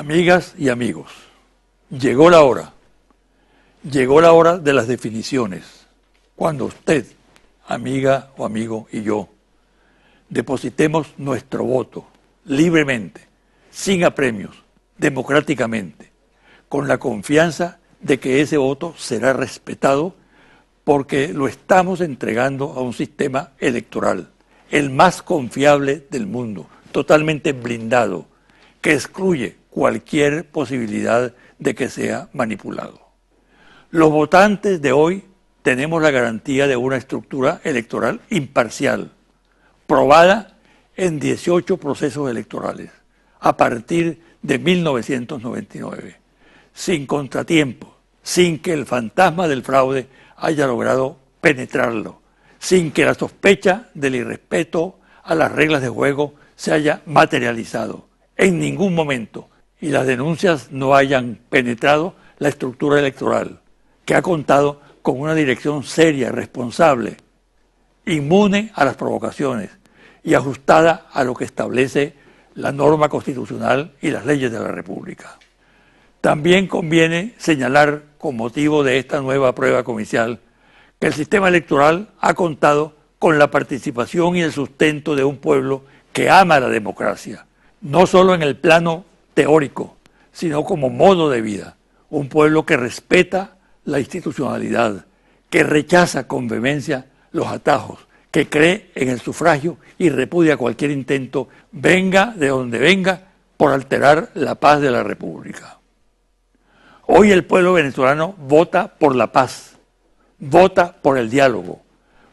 Amigas y amigos, llegó la hora de las definiciones, cuando usted, amiga o amigo, y yo, depositemos nuestro voto libremente, sin apremios, democráticamente, con la confianza de que ese voto será respetado porque lo estamos entregando a un sistema electoral, el más confiable del mundo, totalmente blindado, que excluye cualquier posibilidad de que sea manipulado. Los votantes de hoy tenemos la garantía de una estructura electoral imparcial, probada en 18 procesos electorales, a partir de 1999, sin contratiempos, sin que el fantasma del fraude haya logrado penetrarlo, sin que la sospecha del irrespeto a las reglas de juego se haya materializado en ningún momento y las denuncias no hayan penetrado la estructura electoral, que ha contado con una dirección seria, responsable, inmune a las provocaciones y ajustada a lo que establece la norma constitucional y las leyes de la República. También conviene señalar, con motivo de esta nueva prueba comercial, que el sistema electoral ha contado con la participación y el sustento de un pueblo que ama la democracia, no solo en el plano teórico, sino como modo de vida. Un pueblo que respeta la institucionalidad, que rechaza con vehemencia los atajos, que cree en el sufragio y repudia cualquier intento, venga de donde venga, por alterar la paz de la República. Hoy el pueblo venezolano vota por la paz, vota por el diálogo,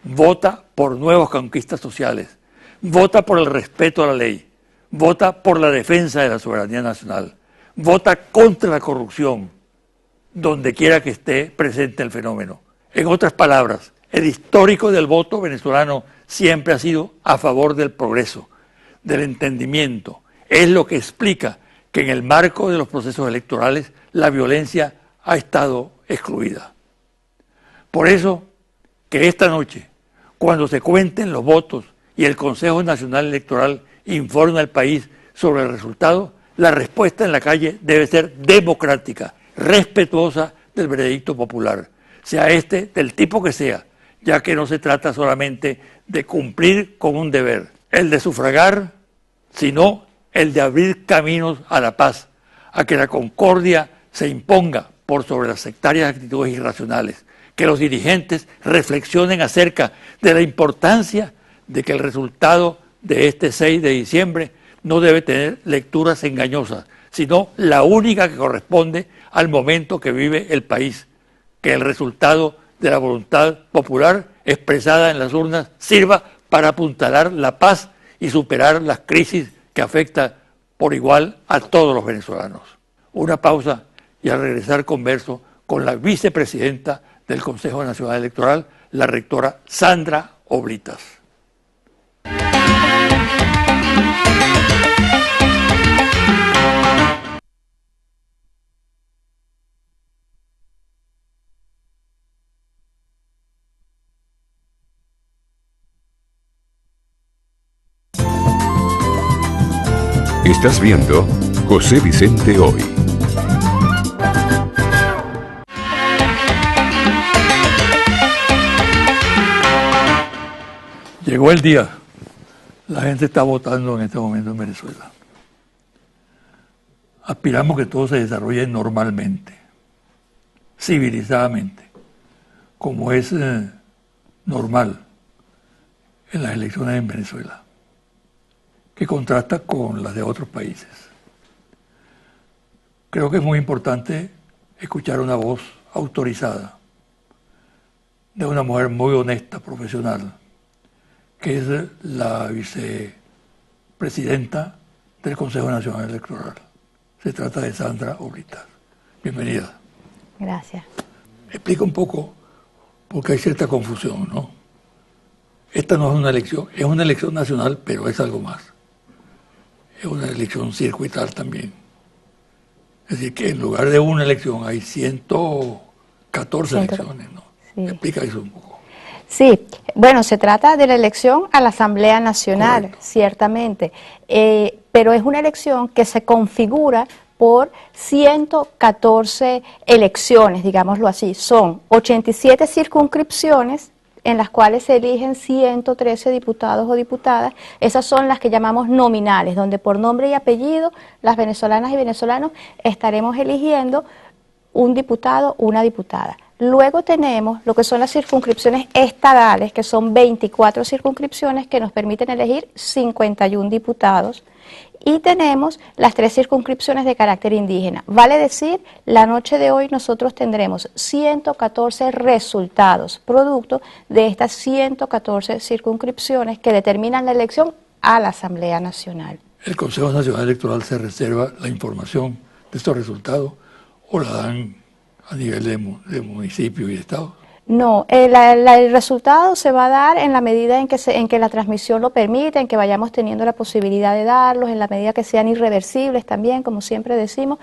vota por nuevas conquistas sociales, vota por el respeto a la ley, vota por la defensa de la soberanía nacional, vota contra la corrupción, donde quiera que esté presente el fenómeno. En otras palabras, el histórico del voto venezolano siempre ha sido a favor del progreso, del entendimiento. Es lo que explica que en el marco de los procesos electorales la violencia ha estado excluida. Por eso que esta noche, cuando se cuenten los votos y el Consejo Nacional Electoral informe al país sobre el resultado, la respuesta en la calle debe ser democrática, respetuosa del veredicto popular, sea este del tipo que sea, ya que no se trata solamente de cumplir con un deber, el de sufragar, sino el de abrir caminos a la paz, a que la concordia se imponga por sobre las sectarias actitudes irracionales, que los dirigentes reflexionen acerca de la importancia de que el resultado de este 6 de diciembre no debe tener lecturas engañosas, sino la única que corresponde al momento que vive el país, que el resultado de la voluntad popular expresada en las urnas sirva para apuntalar la paz y superar las crisis que afectan por igual a todos los venezolanos. Una pausa y al regresar converso con la vicepresidenta del Consejo Nacional Electoral, la rectora Sandra Oblitas. Estás viendo José Vicente Hoy. Llegó el día. La gente está votando en este momento en Venezuela. Aspiramos que todo se desarrolle normalmente, civilizadamente, como es normal en las elecciones en Venezuela, que contrasta con las de otros países. Creo que es muy importante escuchar una voz autorizada de una mujer muy honesta, profesional, que es la vicepresidenta del Consejo Nacional Electoral. Se trata de Sandra Oblitas. Bienvenida. Gracias. Explica un poco, porque hay cierta confusión, ¿no? Esta no es una elección nacional, pero es algo más. Es una elección circuital también. Es decir, que en lugar de una elección hay 114 elecciones, ¿no? Sí. Explica eso un poco. Sí, bueno, se trata de la elección a la Asamblea Nacional, correcto, ciertamente, pero es una elección que se configura por 114 elecciones, digámoslo así. Son 87 circunscripciones en las cuales se eligen 113 diputados o diputadas. Esas son las que llamamos nominales, donde por nombre y apellido las venezolanas y venezolanos estaremos eligiendo un diputado o una diputada. Luego tenemos lo que son las circunscripciones estadales, que son 24 circunscripciones que nos permiten elegir 51 diputados. Y tenemos las 3 circunscripciones de carácter indígena. Vale decir, la noche de hoy nosotros tendremos 114 resultados, producto de estas 114 circunscripciones que determinan la elección a la Asamblea Nacional. ¿El Consejo Nacional Electoral se reserva la información de estos resultados o la dan a nivel de municipio y de estado? No, el resultado se va a dar en la medida en que la transmisión lo permite, en que vayamos teniendo la posibilidad de darlos, en la medida que sean irreversibles también, como siempre decimos,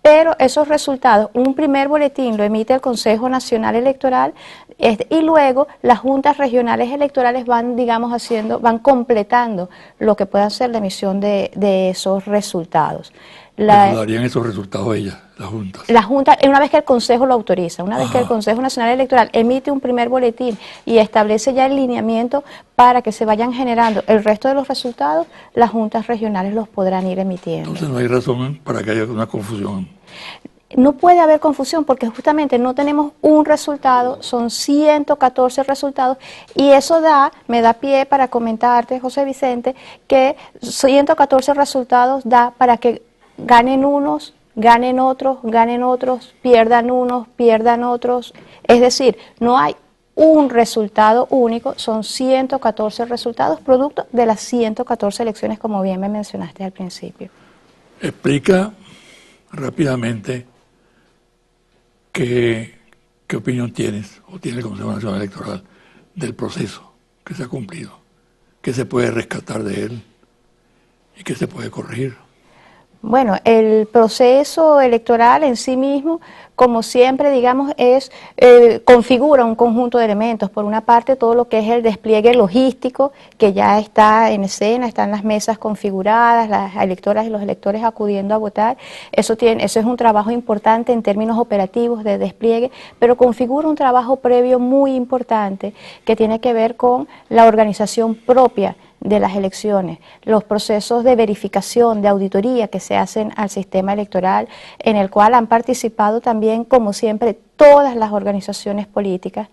pero esos resultados, un primer boletín lo emite el Consejo Nacional Electoral y luego las juntas regionales electorales van, digamos, van completando lo que pueda ser la emisión de esos resultados. ¿Darían esos resultados ellas, las juntas? La Junta, una vez que el Consejo lo autoriza, una vez que el Consejo Nacional Electoral emite un primer boletín y establece ya el lineamiento para que se vayan generando el resto de los resultados, las juntas regionales los podrán ir emitiendo. Entonces no hay razón para que haya una confusión. No puede haber confusión porque justamente no tenemos un resultado, son 114 resultados y eso me da pie para comentarte, José Vicente, que 114 resultados da para que ganen unos, ganen otros, pierdan unos, pierdan otros. Es decir, no hay un resultado único, son 114 resultados producto de las 114 elecciones, como bien me mencionaste al principio. Explica rápidamente qué opinión tienes o tiene el Consejo Nacional Electoral del proceso que se ha cumplido, qué se puede rescatar de él y qué se puede corregir. Bueno, el proceso electoral en sí mismo, como siempre, digamos, configura un conjunto de elementos. Por una parte, todo lo que es el despliegue logístico, que ya está en escena, están las mesas configuradas, las electoras y los electores acudiendo a votar. Eso es un trabajo importante en términos operativos de despliegue, pero configura un trabajo previo muy importante que tiene que ver con la organización propia de las elecciones, los procesos de verificación, de auditoría que se hacen al sistema electoral, en el cual han participado también, como siempre, todas las organizaciones políticas,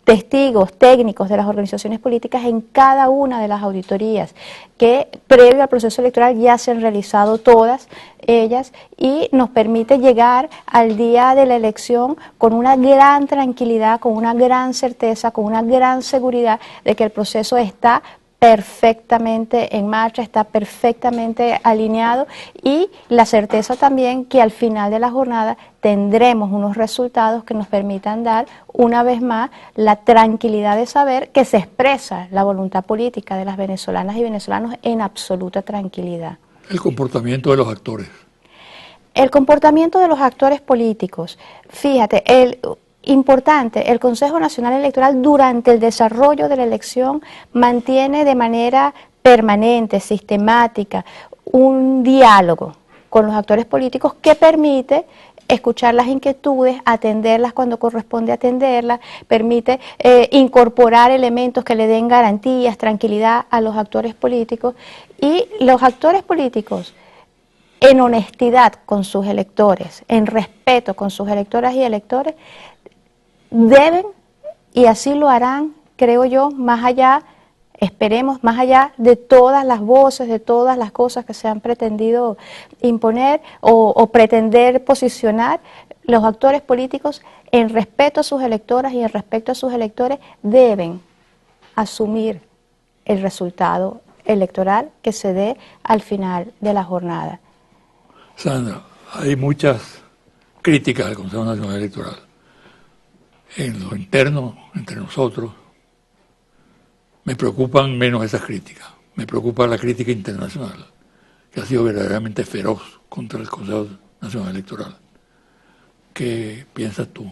testigos técnicos de las organizaciones políticas en cada una de las auditorías, que previo al proceso electoral ya se han realizado todas ellas y nos permite llegar al día de la elección con una gran tranquilidad, con una gran certeza, con una gran seguridad de que el proceso está perfectamente en marcha, está perfectamente alineado y la certeza también que al final de la jornada tendremos unos resultados que nos permitan dar una vez más la tranquilidad de saber que se expresa la voluntad política de las venezolanas y venezolanos en absoluta tranquilidad. El comportamiento de los actores. El comportamiento de los actores políticos, fíjate, importante, el Consejo Nacional Electoral durante el desarrollo de la elección mantiene de manera permanente, sistemática, un diálogo con los actores políticos que permite escuchar las inquietudes, atenderlas cuando corresponde atenderlas, permite incorporar elementos que le den garantías, tranquilidad a los actores políticos y los actores políticos en honestidad con sus electores, en respeto con sus electoras y electores, deben, y así lo harán, creo yo, más allá, esperemos, más allá de todas las voces, de todas las cosas que se han pretendido imponer o pretender posicionar, los actores políticos, en respeto a sus electoras y en respeto a sus electores, deben asumir el resultado electoral que se dé al final de la jornada. Sandra, hay muchas críticas al Consejo Nacional Electoral. En lo interno, entre nosotros, me preocupan menos esas críticas. Me preocupa la crítica internacional, que ha sido verdaderamente feroz contra el Consejo Nacional Electoral. ¿Qué piensas tú?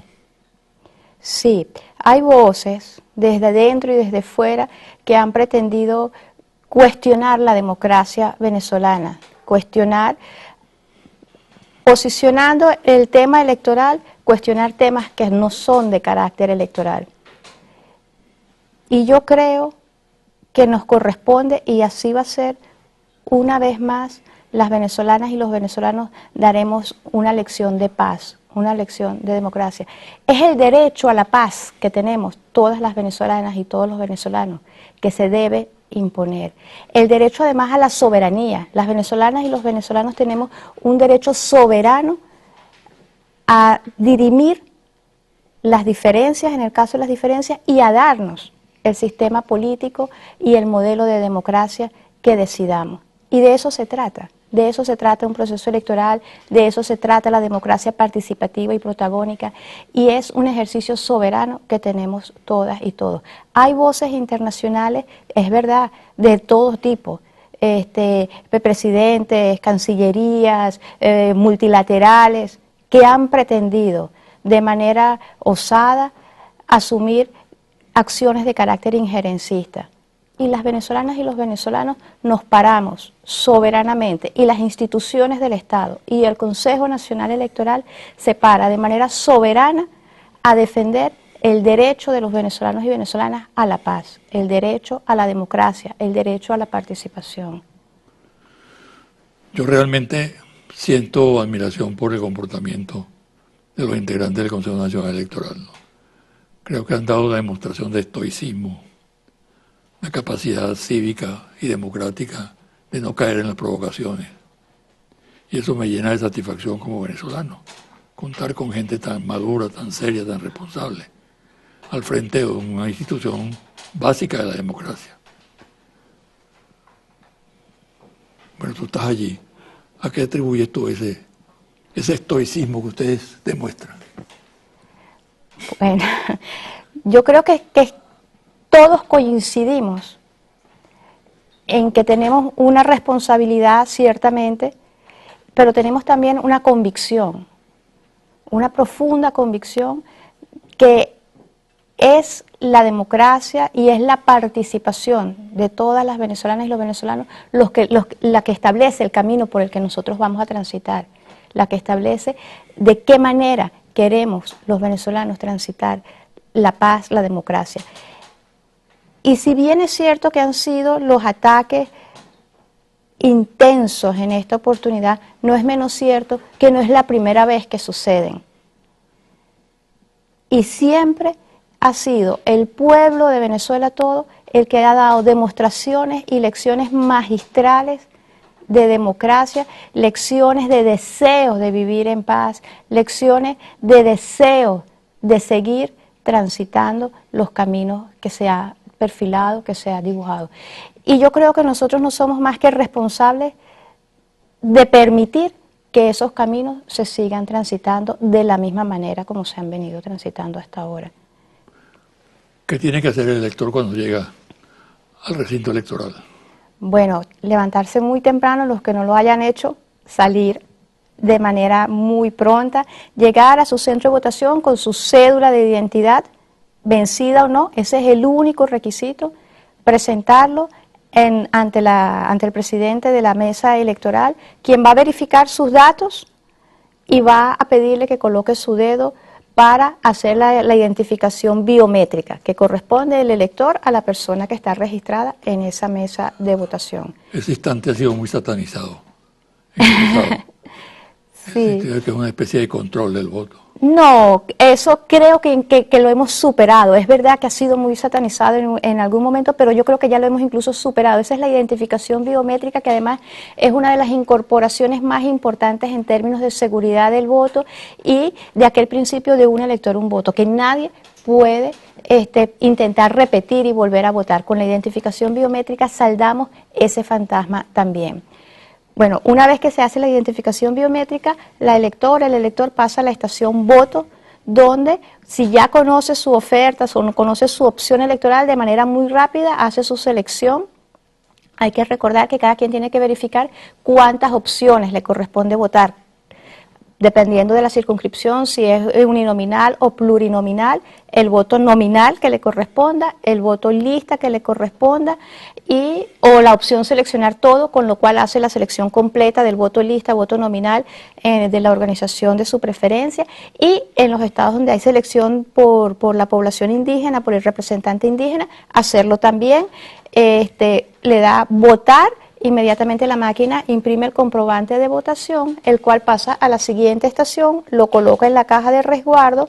Sí, hay voces desde dentro y desde fuera que han pretendido cuestionar la democracia venezolana, cuestionar posicionando el tema electoral, cuestionar temas que no son de carácter electoral. Y yo creo que nos corresponde, y así va a ser, una vez más, las venezolanas y los venezolanos daremos una lección de paz, una lección de democracia. Es el derecho a la paz que tenemos todas las venezolanas y todos los venezolanos que se debe imponer. El derecho además a la soberanía. Las venezolanas y los venezolanos tenemos un derecho soberano a dirimir las diferencias, en el caso de las diferencias, y a darnos el sistema político y el modelo de democracia que decidamos. Y de eso se trata. De eso se trata un proceso electoral, de eso se trata la democracia participativa y protagónica, y es un ejercicio soberano que tenemos todas y todos. Hay voces internacionales, es verdad, de todo tipo, presidentes, cancillerías, multilaterales, que han pretendido de manera osada asumir acciones de carácter injerencista. Y las venezolanas y los venezolanos nos paramos soberanamente, y las instituciones del Estado y el Consejo Nacional Electoral se para de manera soberana a defender el derecho de los venezolanos y venezolanas a la paz, el derecho a la democracia, el derecho a la participación. Yo realmente siento admiración por el comportamiento de los integrantes del Consejo Nacional Electoral, ¿no? Creo que han dado una demostración de estoicismo, una capacidad cívica y democrática de no caer en las provocaciones. Y eso me llena de satisfacción como venezolano, contar con gente tan madura, tan seria, tan responsable, al frente de una institución básica de la democracia. Bueno, tú estás allí. ¿A qué atribuyes tú ese estoicismo que ustedes demuestran? Bueno, yo creo que todos coincidimos en que tenemos una responsabilidad, ciertamente, pero tenemos también una convicción, una profunda convicción que es la democracia y es la participación de todas las venezolanas y los venezolanos la que establece el camino por el que nosotros vamos a transitar, la que establece de qué manera queremos los venezolanos transitar la paz, la democracia. Y si bien es cierto que han sido los ataques intensos en esta oportunidad, no es menos cierto que no es la primera vez que suceden. Y siempre ha sido el pueblo de Venezuela todo el que ha dado demostraciones y lecciones magistrales de democracia, lecciones de deseos de vivir en paz, lecciones de deseos de seguir transitando los caminos que se ha perfilado, que se ha dibujado. Y yo creo que nosotros no somos más que responsables de permitir que esos caminos se sigan transitando de la misma manera como se han venido transitando hasta ahora. ¿Qué tiene que hacer el elector cuando llega al recinto electoral? Bueno, levantarse muy temprano, los que no lo hayan hecho, salir de manera muy pronta, llegar a su centro de votación con su cédula de identidad, vencida o no, ese es el único requisito, presentarlo ante el presidente de la mesa electoral, quien va a verificar sus datos y va a pedirle que coloque su dedo para hacer la identificación biométrica que corresponde el elector a la persona que está registrada en esa mesa de votación. Ese instante ha sido muy satanizado. Sí. Que es una especie de control del voto. No, eso creo que lo hemos superado. Es verdad que ha sido muy satanizado en algún momento, pero yo creo que ya lo hemos incluso superado. Esa es la identificación biométrica, que además es una de las incorporaciones más importantes en términos de seguridad del voto y de aquel principio de un elector, un voto, que nadie puede intentar repetir y volver a votar. Con la identificación biométrica saldamos ese fantasma también. Bueno, una vez que se hace la identificación biométrica, el elector pasa a la estación voto, donde si ya conoce su oferta, o conoce su opción electoral, de manera muy rápida hace su selección. Hay que recordar que cada quien tiene que verificar cuántas opciones le corresponde votar. dependiendo de la circunscripción, si es uninominal o plurinominal, el voto nominal que le corresponda, el voto lista que le corresponda o la opción seleccionar todo, con lo cual hace la selección completa del voto lista, voto nominal de la organización de su preferencia. Y en los estados donde hay selección por la población indígena, por el representante indígena, hacerlo también. Le da votar. Inmediatamente la máquina imprime el comprobante de votación, el cual pasa a la siguiente estación, lo coloca en la caja de resguardo,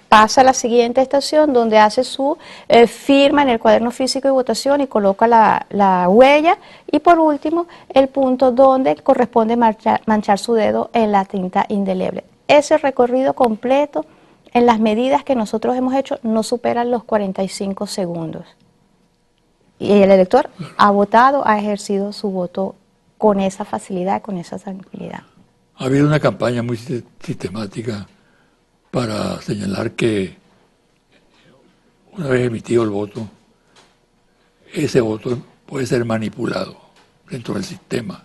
pasa a la siguiente estación donde hace su firma en el cuaderno físico de votación y coloca la huella, y por último el punto donde corresponde manchar su dedo en la tinta indeleble. Ese recorrido completo, en las medidas que nosotros hemos hecho, no superan los 45 segundos. Y el elector ha votado, ha ejercido su voto con esa facilidad, con esa tranquilidad. Ha habido una campaña muy sistemática para señalar que una vez emitido el voto, ese voto puede ser manipulado dentro del sistema.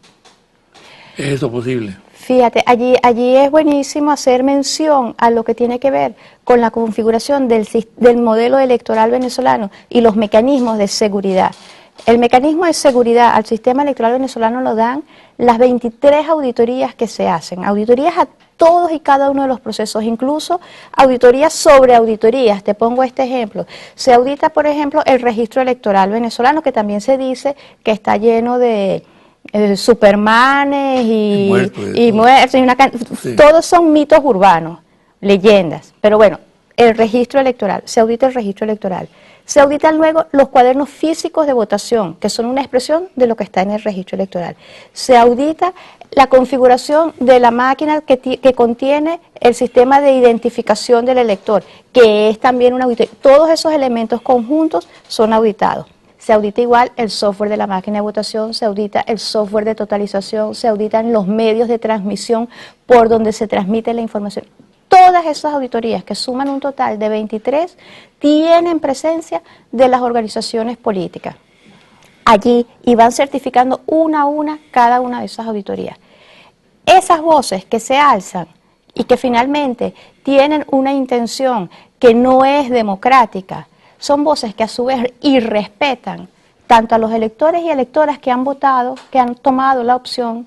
¿Es eso posible? Fíjate, allí es buenísimo hacer mención a lo que tiene que ver con la configuración del modelo electoral venezolano y los mecanismos de seguridad. El mecanismo de seguridad al sistema electoral venezolano lo dan las 23 auditorías que se hacen, auditorías a todos y cada uno de los procesos, incluso auditorías sobre auditorías. Te pongo este ejemplo. Se audita, por ejemplo, el registro electoral venezolano, que también se dice que está lleno de supermanes y muertos, sí. Todos son mitos urbanos, leyendas, pero bueno, el registro electoral, se audita el registro electoral, se auditan luego los cuadernos físicos de votación, que son una expresión de lo que está en el registro electoral, se audita la configuración de la máquina que contiene el sistema de identificación del elector, que es también una auditoría. Todos esos elementos conjuntos son auditados. Se audita igual el software de la máquina de votación, se audita el software de totalización, se auditan los medios de transmisión por donde se transmite la información. Todas esas auditorías, que suman un total de 23, tienen presencia de las organizaciones políticas allí y van certificando una a una cada una de esas auditorías. Esas voces que se alzan y que finalmente tienen una intención que no es democrática, son voces que a su vez irrespetan tanto a los electores y electoras que han votado, que han tomado la opción,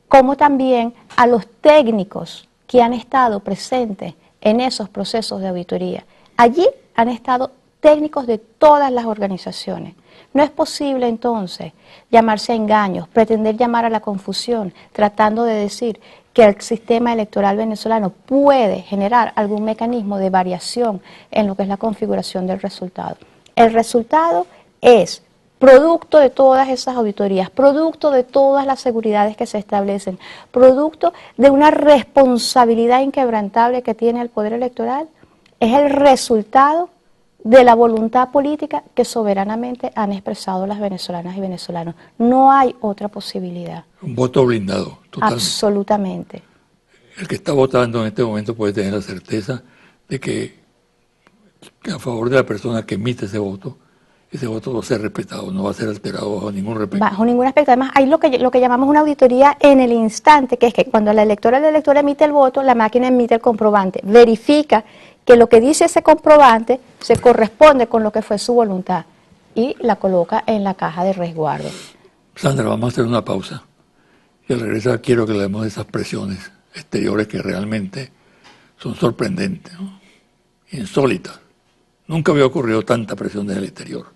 como también a los técnicos que han estado presentes en esos procesos de auditoría. Allí han estado técnicos de todas las organizaciones. No es posible entonces llamarse a engaños, pretender llamar a la confusión, tratando de decir que el sistema electoral venezolano puede generar algún mecanismo de variación en lo que es la configuración del resultado. El resultado es producto de todas esas auditorías, producto de todas las seguridades que se establecen, producto de una responsabilidad inquebrantable que tiene el poder electoral, es el resultado de la voluntad política que soberanamente han expresado las venezolanas y venezolanos. No hay otra posibilidad. Un voto blindado, totalmente. Absolutamente. El que está votando en este momento puede tener la certeza de que a favor de la persona que emite ese voto va a ser respetado, no va a ser alterado bajo ningún aspecto. Bajo ningún aspecto. Además, hay lo que llamamos una auditoría en el instante, que es que cuando la electora o el elector emite el voto, la máquina emite el comprobante, verifica que lo que dice ese comprobante se corresponde con lo que fue su voluntad y la coloca en la caja de resguardo. Sandra, vamos a hacer una pausa y al regresar quiero que leamos esas presiones exteriores que realmente son sorprendentes, ¿no? Insólitas. Nunca había ocurrido tanta presión desde el exterior.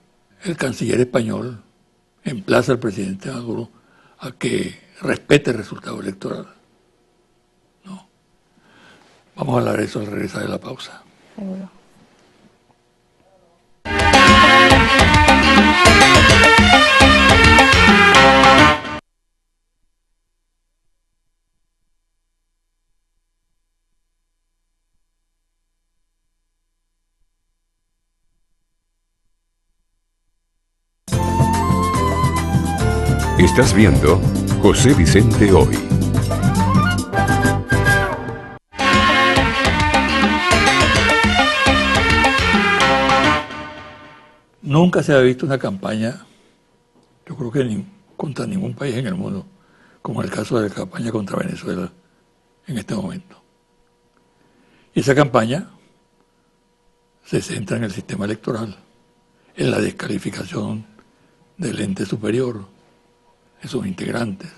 El canciller español emplaza al presidente Maduro a que respete el resultado electoral. ¿No? Vamos a hablar de eso al regresar de la pausa. Seguro. Estás viendo José Vicente Hoy. Nunca se había visto una campaña, yo creo que contra ningún país en el mundo, como el caso de la campaña contra Venezuela en este momento. Y esa campaña se centra en el sistema electoral, en la descalificación del ente superior, de sus integrantes,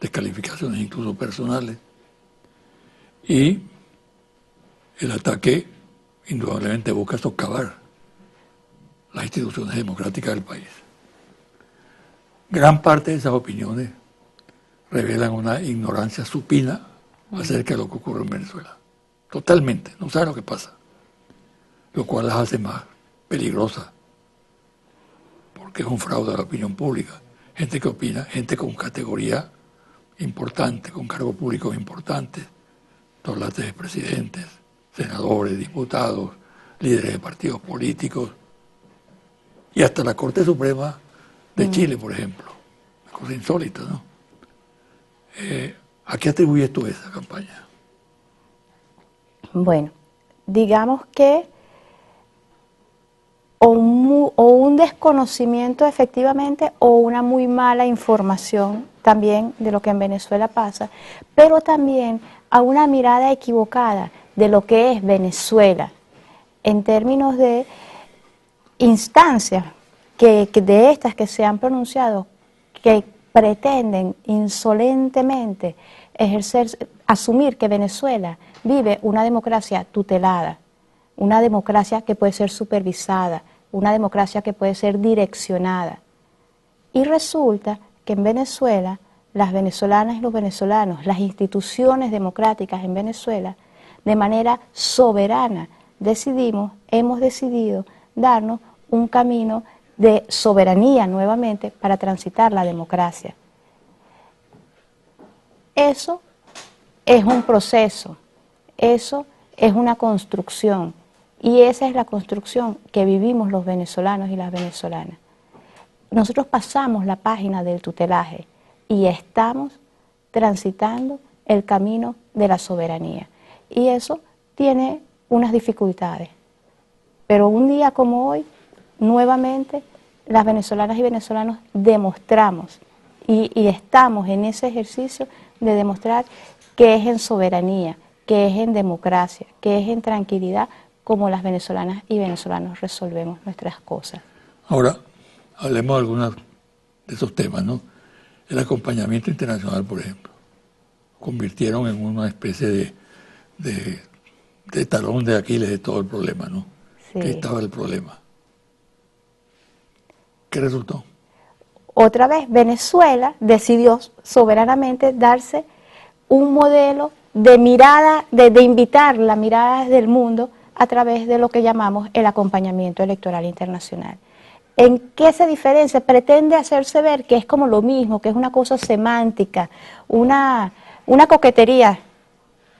descalificaciones incluso personales, y el ataque indudablemente busca socavar las instituciones democráticas del país. Gran parte de esas opiniones revelan una ignorancia supina acerca de lo que ocurre en Venezuela. Totalmente, no saben lo que pasa, lo cual las hace más peligrosas, porque es un fraude a la opinión pública. Gente que opina, gente con categoría importante, con cargos públicos importantes, tú hablaste de presidentes, senadores, diputados, líderes de partidos políticos, y hasta la Corte Suprema de Chile, por ejemplo. Una cosa insólita, ¿no? ¿A qué atribuyes tú esa campaña? Bueno, digamos que o un desconocimiento efectivamente o una muy mala información también de lo que en Venezuela pasa, pero también a una mirada equivocada de lo que es Venezuela en términos de instancias que de estas que se han pronunciado, que pretenden insolentemente asumir que Venezuela vive una democracia tutelada, una democracia que puede ser supervisada, una democracia que puede ser direccionada. Y resulta que en Venezuela, las venezolanas y los venezolanos, las instituciones democráticas en Venezuela, de manera soberana, hemos decidido darnos un camino de soberanía nuevamente para transitar la democracia. Eso es un proceso, eso es una construcción, y esa es la construcción que vivimos los venezolanos y las venezolanas. Nosotros pasamos la página del tutelaje y estamos transitando el camino de la soberanía, y eso tiene unas dificultades, pero un día como hoy, nuevamente, las venezolanas y venezolanos demostramos y estamos en ese ejercicio de demostrar que es en soberanía, que es en democracia, que es en tranquilidad como las venezolanas y venezolanos resolvemos nuestras cosas. Ahora, hablemos de algunos de esos temas, ¿no? El acompañamiento internacional, por ejemplo, convirtieron en una especie de talón de Aquiles de todo el problema, ¿no? Sí. Que estaba el problema. ¿Qué resultó? Otra vez, Venezuela decidió soberanamente darse un modelo de mirada, de invitar la mirada del mundo a través de lo que llamamos el acompañamiento electoral internacional. ¿En qué se diferencia? Pretende hacerse ver que es como lo mismo, que es una cosa semántica, una coquetería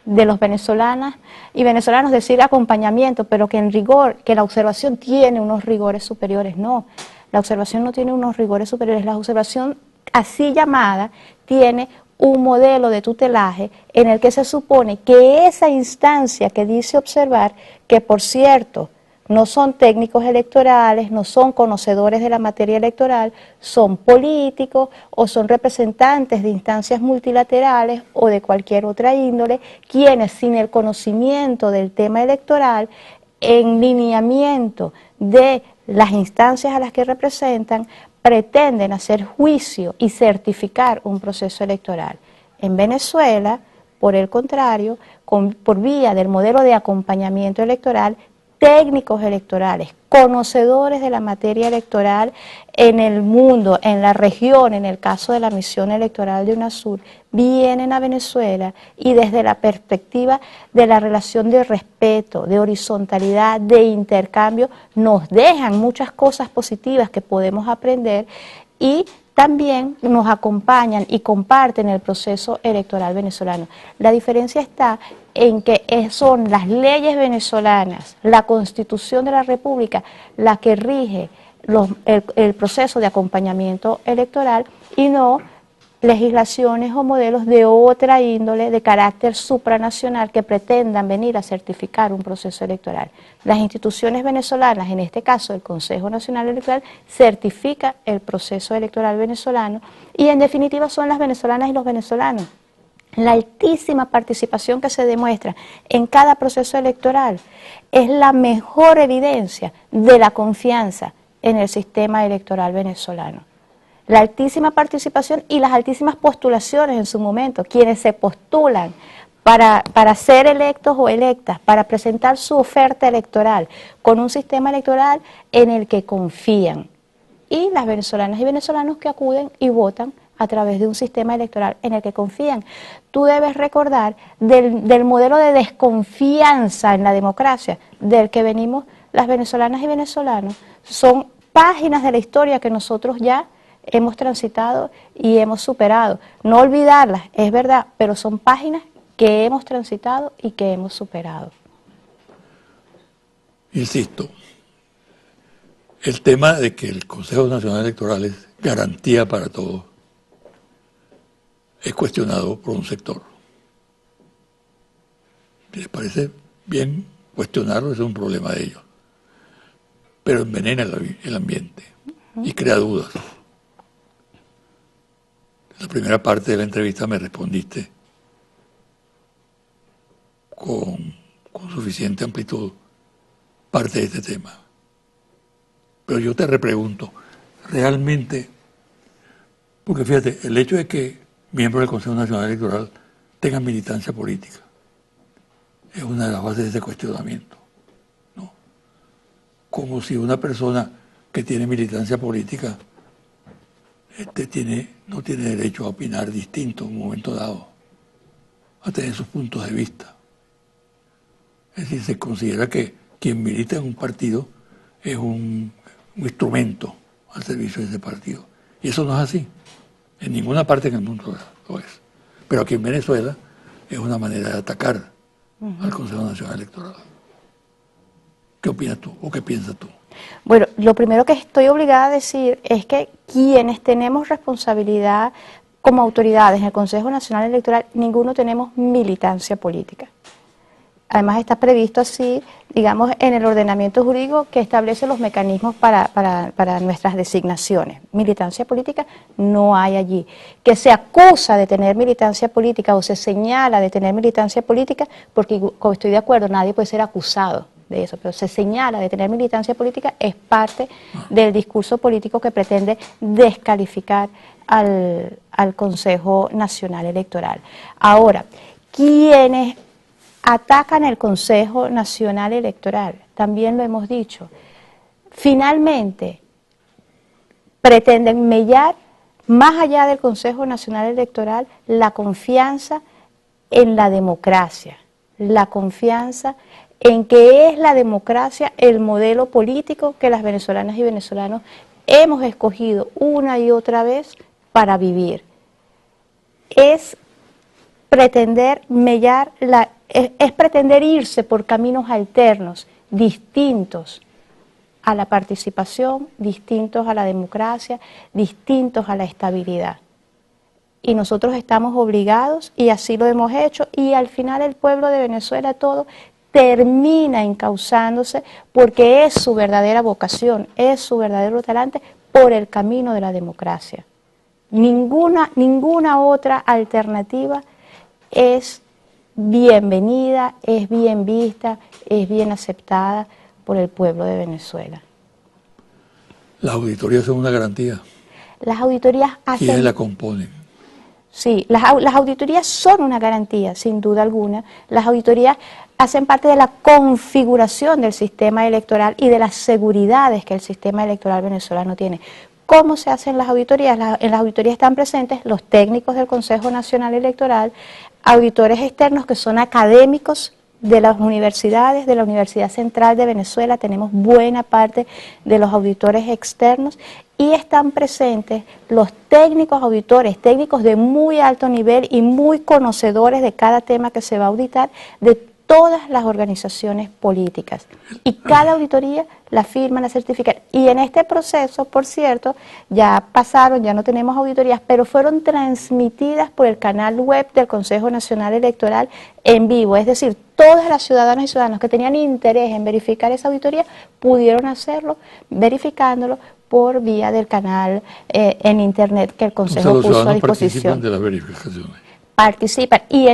de los venezolanas y venezolanos decir acompañamiento, pero que en rigor, que la observación tiene unos rigores superiores. No, la observación no tiene unos rigores superiores, la observación así llamada tiene un modelo de tutelaje en el que se supone que esa instancia que dice observar, que por cierto no son técnicos electorales, no son conocedores de la materia electoral, son políticos o son representantes de instancias multilaterales o de cualquier otra índole, quienes sin el conocimiento del tema electoral, en lineamiento de las instancias a las que representan, pretenden hacer juicio y certificar un proceso electoral. En Venezuela, por el contrario, por vía del modelo de acompañamiento electoral, técnicos electorales, conocedores de la materia electoral en el mundo, en la región, en el caso de la misión electoral de UNASUR, vienen a Venezuela y desde la perspectiva de la relación de respeto, de horizontalidad, de intercambio, nos dejan muchas cosas positivas que podemos aprender y también nos acompañan y comparten el proceso electoral venezolano. La diferencia está en que son las leyes venezolanas, la Constitución de la República, la que rige el proceso de acompañamiento electoral y no legislaciones o modelos de otra índole de carácter supranacional que pretendan venir a certificar un proceso electoral. Las instituciones venezolanas, en este caso el Consejo Nacional Electoral, certifica el proceso electoral venezolano y en definitiva son las venezolanas y los venezolanos La altísima participación que se demuestra en cada proceso electoral es la mejor evidencia de la confianza en el sistema electoral venezolano. La altísima participación y las altísimas postulaciones en su momento, quienes se postulan para ser electos o electas, para presentar su oferta electoral con un sistema electoral en el que confían. Y las venezolanas y venezolanos que acuden y votan a través de un sistema electoral en el que confían. Tú debes recordar del modelo de desconfianza en la democracia del que venimos las venezolanas y venezolanos. Son páginas de la historia que nosotros ya hemos transitado y hemos superado. No olvidarlas, es verdad, pero son páginas que hemos transitado y que hemos superado. Insisto, el tema de que el Consejo Nacional Electoral es garantía para todos es cuestionado por un sector. Si les parece bien cuestionarlo, es un problema de ellos. Pero envenena el ambiente y crea dudas. En la primera parte de la entrevista me respondiste con suficiente amplitud parte de este tema. Pero yo te repregunto, realmente, porque fíjate, el hecho de que miembros del Consejo Nacional Electoral tengan militancia política es una de las bases de ese cuestionamiento, ¿no? Como si una persona que tiene militancia política no tiene derecho a opinar distinto en un momento dado, a tener sus puntos de vista. Es decir, se considera que quien milita en un partido es un instrumento al servicio de ese partido. Y eso no es así. En ninguna parte en el mundo lo es. Pero aquí en Venezuela es una manera de atacar al Consejo Nacional Electoral. ¿Qué opinas tú o qué piensas tú? Bueno, lo primero que estoy obligada a decir es que quienes tenemos responsabilidad como autoridades en el Consejo Nacional Electoral, ninguno tenemos militancia política. Además está previsto así, digamos, en el ordenamiento jurídico que establece los mecanismos para nuestras designaciones. Militancia política no hay allí. Que se acusa de tener militancia política o se señala de tener militancia política, porque como estoy de acuerdo, nadie puede ser acusado de eso, pero se señala de tener militancia política, es parte del discurso político que pretende descalificar al Consejo Nacional Electoral. Ahora, quienes atacan el Consejo Nacional Electoral, también lo hemos dicho, finalmente pretenden mellar, más allá del Consejo Nacional Electoral, la confianza en la democracia, la confianza en que es la democracia el modelo político que las venezolanas y venezolanos hemos escogido una y otra vez para vivir. Es pretender mellar es pretender irse por caminos alternos, distintos a la participación, distintos a la democracia, distintos a la estabilidad. Y nosotros estamos obligados, y así lo hemos hecho, y al final el pueblo de Venezuela todo termina encauzándose porque es su verdadera vocación, es su verdadero talante por el camino de la democracia. Ninguna otra alternativa es bienvenida, es bien vista, es bien aceptada por el pueblo de Venezuela. ¿Las auditorías son una garantía? Las auditorías hacen... ¿Quiénes la componen? Sí, las auditorías son una garantía, sin duda alguna. Las auditorías hacen parte de la configuración del sistema electoral y de las seguridades que el sistema electoral venezolano tiene. ¿Cómo se hacen las auditorías? En las auditorías están presentes los técnicos del Consejo Nacional Electoral, auditores externos que son académicos de las universidades, de la Universidad Central de Venezuela, tenemos buena parte de los auditores externos, y están presentes los técnicos auditores, técnicos de muy alto nivel y muy conocedores de cada tema que se va a auditar, de todas las organizaciones políticas. Y cada auditoría la firma, la certifica. Y en este proceso, por cierto, ya pasaron, ya no tenemos auditorías, pero fueron transmitidas por el canal web del Consejo Nacional Electoral en vivo. Es decir, todas las ciudadanas y ciudadanos que tenían interés en verificar esa auditoría pudieron hacerlo verificándolo por vía del canal en internet que el Consejo puso a disposición. Participan de las verificaciones. participan. Y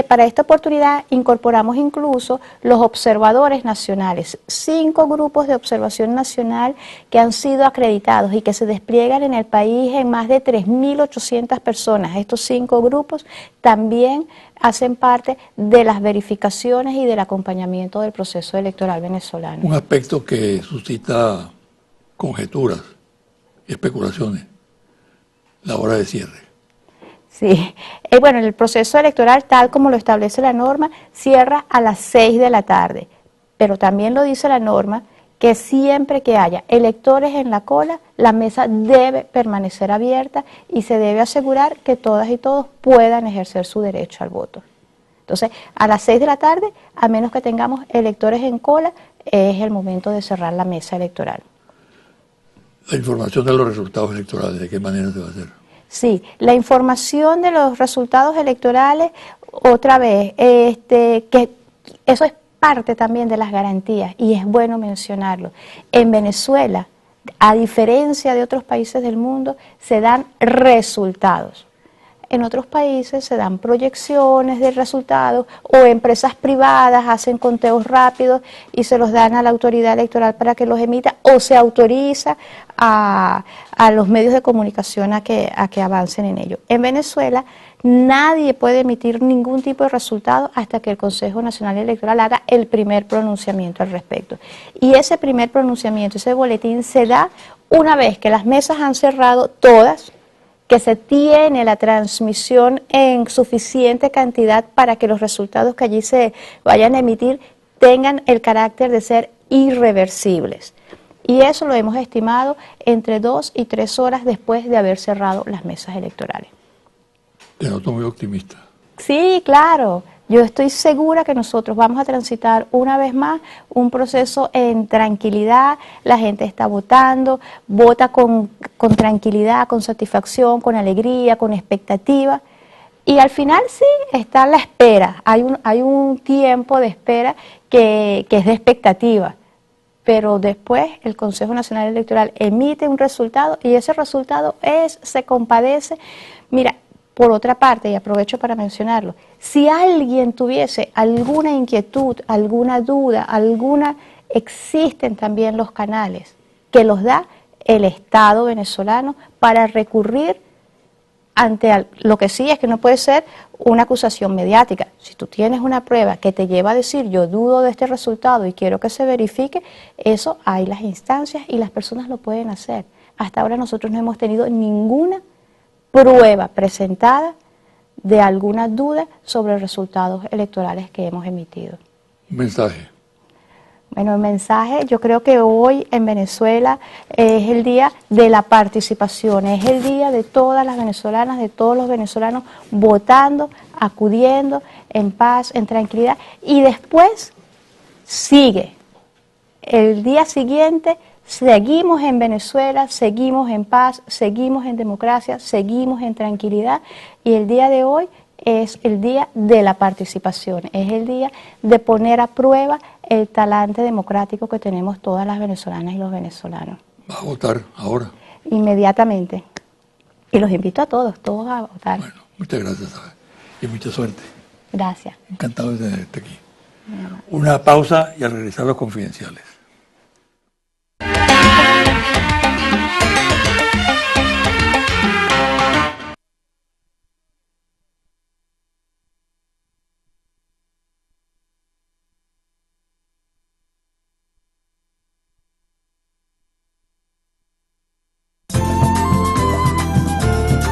para esta oportunidad incorporamos incluso los observadores nacionales, 5 grupos de observación nacional que han sido acreditados y que se despliegan en el país en más de 3.800 personas. Estos 5 grupos también hacen parte de las verificaciones y del acompañamiento del proceso electoral venezolano. Un aspecto que suscita conjeturas y especulaciones, la hora de cierre. Sí, bueno, el proceso electoral, tal como lo establece la norma, cierra a las 6 de la tarde, pero también lo dice la norma que siempre que haya electores en la cola, la mesa debe permanecer abierta y se debe asegurar que todas y todos puedan ejercer su derecho al voto. Entonces, a las 6 de la tarde, a menos que tengamos electores en cola, es el momento de cerrar la mesa electoral. La información de los resultados electorales, ¿de qué manera se va a hacer? Sí, la información de los resultados electorales, otra vez, que eso es parte también de las garantías y es bueno mencionarlo. En Venezuela, a diferencia de otros países del mundo, se dan resultados. En otros países se dan proyecciones de resultados o empresas privadas hacen conteos rápidos y se los dan a la autoridad electoral para que los emita o se autoriza a los medios de comunicación a que avancen en ello. En Venezuela nadie puede emitir ningún tipo de resultado hasta que el Consejo Nacional Electoral haga el primer pronunciamiento al respecto. Y ese primer pronunciamiento, ese boletín se da una vez que las mesas han cerrado todas, que se tiene la transmisión en suficiente cantidad para que los resultados que allí se vayan a emitir tengan el carácter de ser irreversibles. Y eso lo hemos estimado entre 2 y 3 horas después de haber cerrado las mesas electorales. Te noto muy optimista. Sí, claro. Yo estoy segura que nosotros vamos a transitar una vez más un proceso en tranquilidad, la gente está votando, vota con tranquilidad, con satisfacción, con alegría, con expectativa. Y al final sí, está la espera, hay un tiempo de espera que es de expectativa. Pero después el Consejo Nacional Electoral emite un resultado y ese resultado se compadece. Mira, por otra parte, y aprovecho para mencionarlo, si alguien tuviese alguna inquietud, alguna duda, existen también los canales que los da el Estado venezolano para recurrir ante lo que sí es que no puede ser una acusación mediática. Si tú tienes una prueba que te lleva a decir yo dudo de este resultado y quiero que se verifique, eso hay las instancias y las personas lo pueden hacer. Hasta ahora nosotros no hemos tenido ninguna prueba presentada de alguna duda sobre los resultados electorales que hemos emitido. Un mensaje. Bueno, el mensaje, yo creo que hoy en Venezuela es el día de la participación, es el día de todas las venezolanas, de todos los venezolanos votando, acudiendo en paz, en tranquilidad, y después sigue. El día siguiente seguimos en Venezuela, seguimos en paz, seguimos en democracia, seguimos en tranquilidad, y el día de hoy es el día de la participación, es el día de poner a prueba el talante democrático que tenemos todas las venezolanas y los venezolanos. ¿Va a votar ahora? Inmediatamente. Y los invito a todos a votar. Bueno, muchas gracias, ¿sabes? Y mucha suerte. Gracias. Encantado de tenerte aquí. Una pausa y al regresar los confidenciales.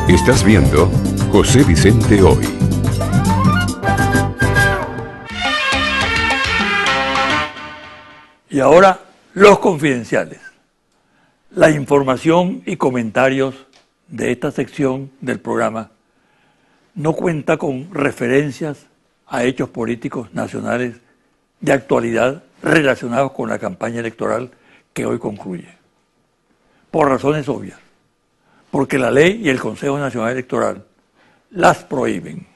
Estás viendo José Vicente Hoy. Y ahora, los confidenciales. La información y comentarios de esta sección del programa no cuenta con referencias a hechos políticos nacionales de actualidad relacionados con la campaña electoral que hoy concluye. Por razones obvias. Porque la ley y el Consejo Nacional Electoral las prohíben.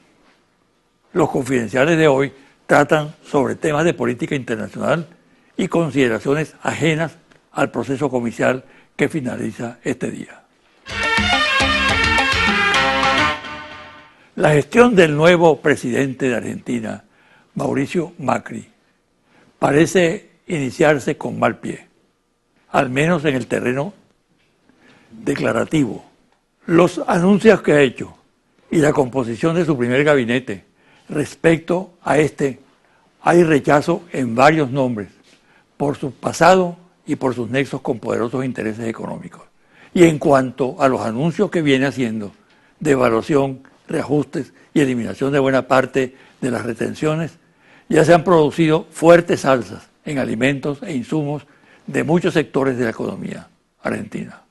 Los confidenciales de hoy tratan sobre temas de política internacional y consideraciones ajenas al proceso comercial que finaliza este día. La gestión del nuevo presidente de Argentina, Mauricio Macri, parece iniciarse con mal pie, al menos en el terreno declarativo. Los anuncios que ha hecho y la composición de su primer gabinete respecto a hay rechazo en varios nombres por su pasado y por sus nexos con poderosos intereses económicos. Y en cuanto a los anuncios que viene haciendo de evaluación, reajustes y eliminación de buena parte de las retenciones, ya se han producido fuertes alzas en alimentos e insumos de muchos sectores de la economía argentina.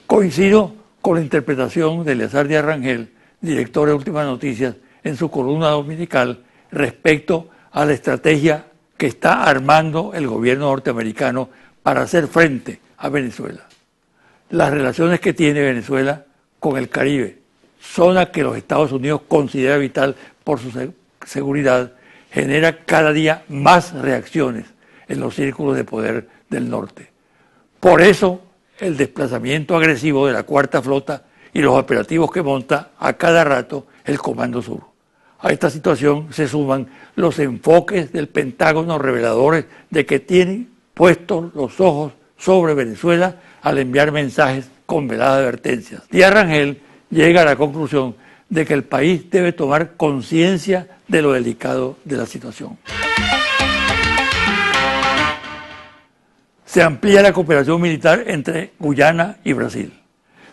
Coincido con la interpretación de Eleazar Díaz Rangel, director de Últimas Noticias, en su columna dominical respecto a la estrategia que está armando el gobierno norteamericano para hacer frente a Venezuela. Las relaciones que tiene Venezuela con el Caribe, zona que los Estados Unidos considera vital por su seguridad, genera cada día más reacciones en los círculos de poder del norte. Por eso, el desplazamiento agresivo de la Cuarta Flota y los operativos que monta a cada rato el Comando Sur. A esta situación se suman los enfoques del Pentágono reveladores de que tienen puestos los ojos sobre Venezuela al enviar mensajes con veladas advertencias. Díaz Rangel llega a la conclusión de que el país debe tomar conciencia de lo delicado de la situación. Se amplía la cooperación militar entre Guyana y Brasil.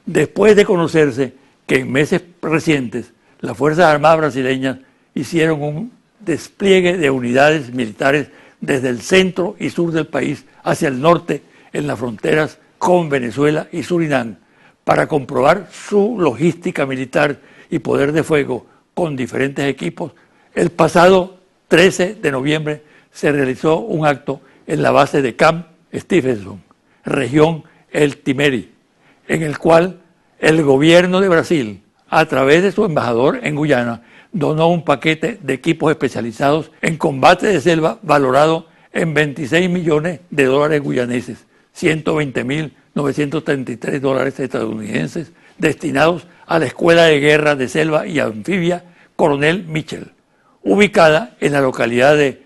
Después de conocerse que en meses recientes las Fuerzas Armadas brasileñas hicieron un despliegue de unidades militares desde el centro y sur del país hacia el norte en las fronteras con Venezuela y Surinam para comprobar su logística militar y poder de fuego con diferentes equipos, el pasado 13 de noviembre se realizó un acto en la base de Camp Stephenson, región El Timeri, en el cual el gobierno de Brasil, a través de su embajador en Guyana, donó un paquete de equipos especializados en combate de selva valorado en 26 millones de dólares guyaneses, 120.933 dólares estadounidenses, destinados a la Escuela de Guerra de Selva y Anfibia Coronel Mitchell, ubicada en la localidad de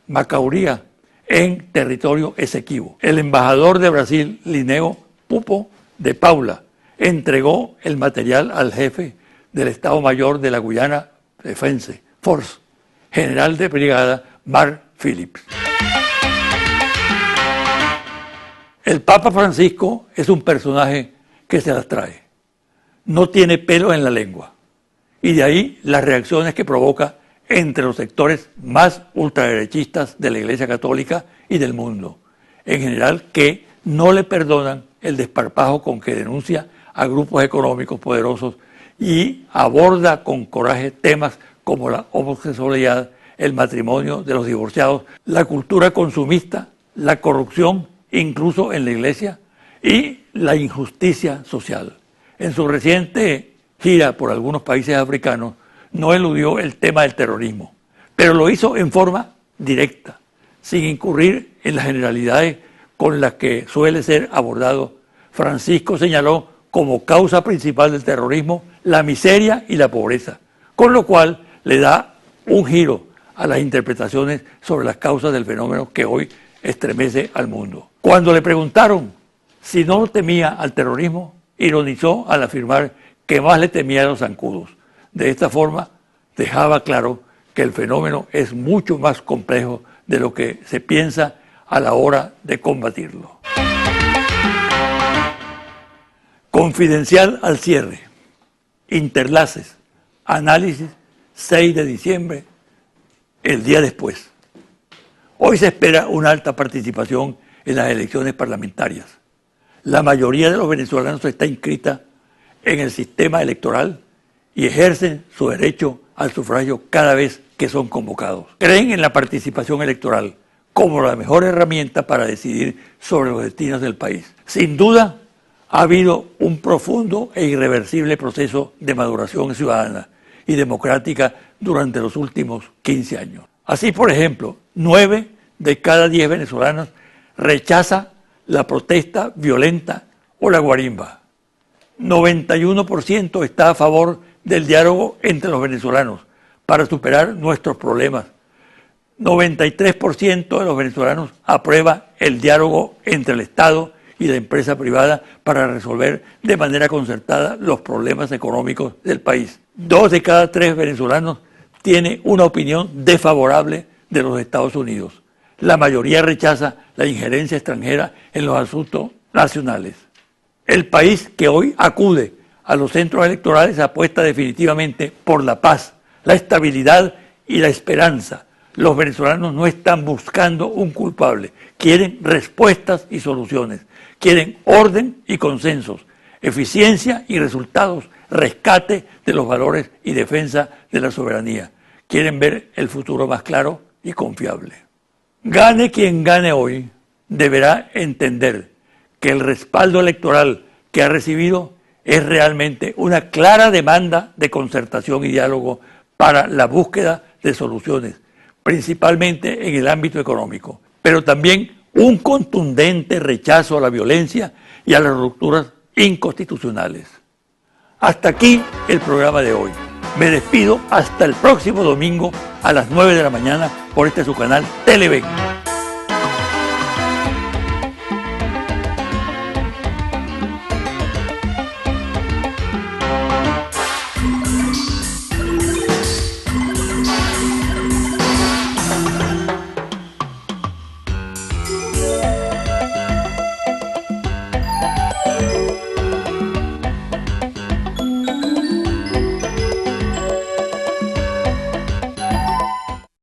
Macauría, en territorio Esequibo. El embajador de Brasil, Linneo Pupo de Paula, entregó el material al jefe del Estado Mayor de la Guyana Defense Force, general de brigada Mark Phillips. El Papa Francisco es un personaje que se las trae. No tiene pelo en la lengua. Y de ahí las reacciones que provoca entre los sectores más ultraderechistas de la Iglesia Católica y del mundo, en general, que no le perdonan el desparpajo con que denuncia a grupos económicos poderosos y aborda con coraje temas como la homosexualidad, el matrimonio de los divorciados, la cultura consumista, la corrupción, incluso en la Iglesia, y la injusticia social. En su reciente gira por algunos países africanos, no eludió el tema del terrorismo, pero lo hizo en forma directa, sin incurrir en las generalidades con las que suele ser abordado. Francisco señaló como causa principal del terrorismo la miseria y la pobreza, con lo cual le da un giro a las interpretaciones sobre las causas del fenómeno que hoy estremece al mundo. Cuando le preguntaron si no temía al terrorismo, ironizó al afirmar que más le temía a los zancudos. De esta forma, dejaba claro que el fenómeno es mucho más complejo de lo que se piensa a la hora de combatirlo. Confidencial al cierre. Interlaces. Análisis 6 de diciembre, el día después. Hoy se espera una alta participación en las elecciones parlamentarias. La mayoría de los venezolanos está inscrita en el sistema electoral y ejercen su derecho al sufragio cada vez que son convocados. Creen en la participación electoral como la mejor herramienta para decidir sobre los destinos del país. Sin duda, ha habido un profundo e irreversible proceso de maduración ciudadana y democrática durante los últimos 15 años. Así, por ejemplo, 9 de cada 10 venezolanos rechaza la protesta violenta o la guarimba. 91% está a favor del diálogo entre los venezolanos para superar nuestros problemas. 93% de los venezolanos aprueba el diálogo entre el Estado y la empresa privada para resolver de manera concertada los problemas económicos del país. 2 de cada 3 venezolanos tiene una opinión desfavorable de los Estados Unidos. La mayoría rechaza la injerencia extranjera en los asuntos nacionales. El país que hoy acude a los centros electorales apuesta definitivamente por la paz, la estabilidad y la esperanza. Los venezolanos no están buscando un culpable, quieren respuestas y soluciones, quieren orden y consensos, eficiencia y resultados, rescate de los valores y defensa de la soberanía. Quieren ver el futuro más claro y confiable. Gane quien gane hoy, deberá entender que el respaldo electoral que ha recibido es realmente una clara demanda de concertación y diálogo para la búsqueda de soluciones, principalmente en el ámbito económico, pero también un contundente rechazo a la violencia y a las rupturas inconstitucionales. Hasta aquí el programa de hoy. Me despido hasta el próximo domingo a las 9 de la mañana por este su canal Televen.